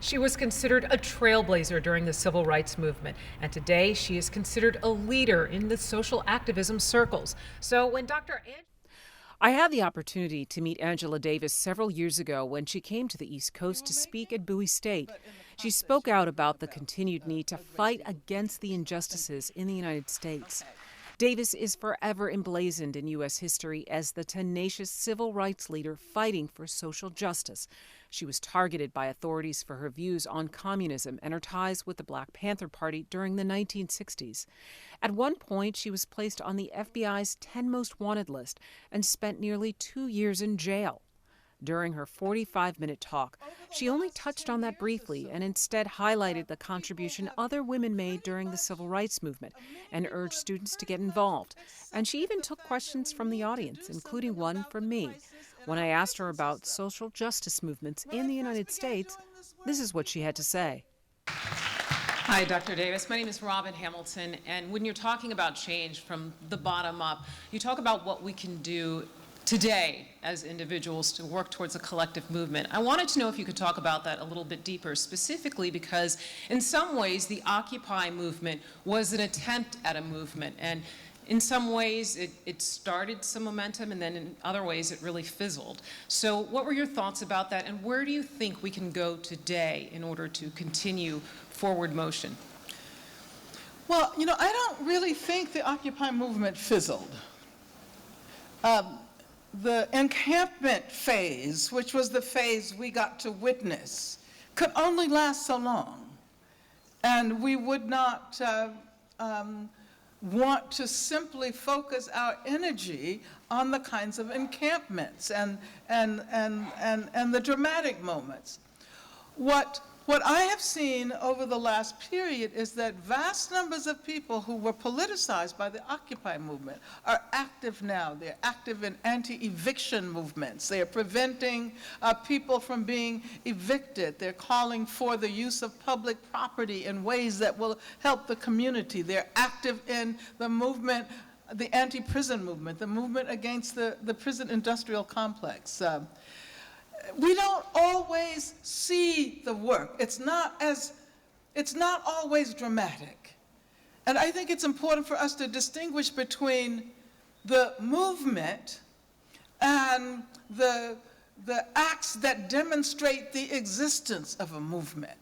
She was considered a trailblazer during the civil rights movement, and today she is considered a leader in the social activism circles. So when I had the opportunity to meet Angela Davis several years ago when she came to the East Coast to speak at Bowie State. She spoke out about the continued need to fight against the injustices in the United States. Davis is forever emblazoned in U.S. history as the tenacious civil rights leader fighting for social justice. She was targeted by authorities for her views on communism and her ties with the Black Panther Party during the 1960s. At one point, she was placed on the FBI's 10 Most Wanted list and spent nearly 2 years in jail. During her 45-minute talk, she only touched on that briefly and instead highlighted the contribution other women made during the civil rights movement and urged students to get involved. And she even took questions from the audience, including one from me. When I asked her about social justice movements in the United States, this is what she had to say. Hi, Dr. Davis. My name is Robin Hamilton, and when you're talking about change from the bottom up, you talk about what we can do today as individuals to work towards a collective movement. I wanted to know if you could talk about that a little bit deeper, specifically because in some ways the Occupy movement was an attempt at a movement, and in some ways it started some momentum, and then in other ways it really fizzled. So what were your thoughts about that, and where do you think we can go today in order to continue forward motion? Well, I don't really think the Occupy movement fizzled. The encampment phase, which was the phase we got to witness, could only last so long. And we would not want to simply focus our energy on the kinds of encampments and the dramatic moments. What I have seen over the last period is that vast numbers of people who were politicized by the Occupy movement are active now. They're active in anti-eviction movements. They are preventing people from being evicted. They're calling for the use of public property in ways that will help the community. They're active in the movement, the anti-prison movement, the movement against the prison industrial complex. We don't always see the work. It's not always dramatic. And I think it's important for us to distinguish between the movement and the acts that demonstrate the existence of a movement.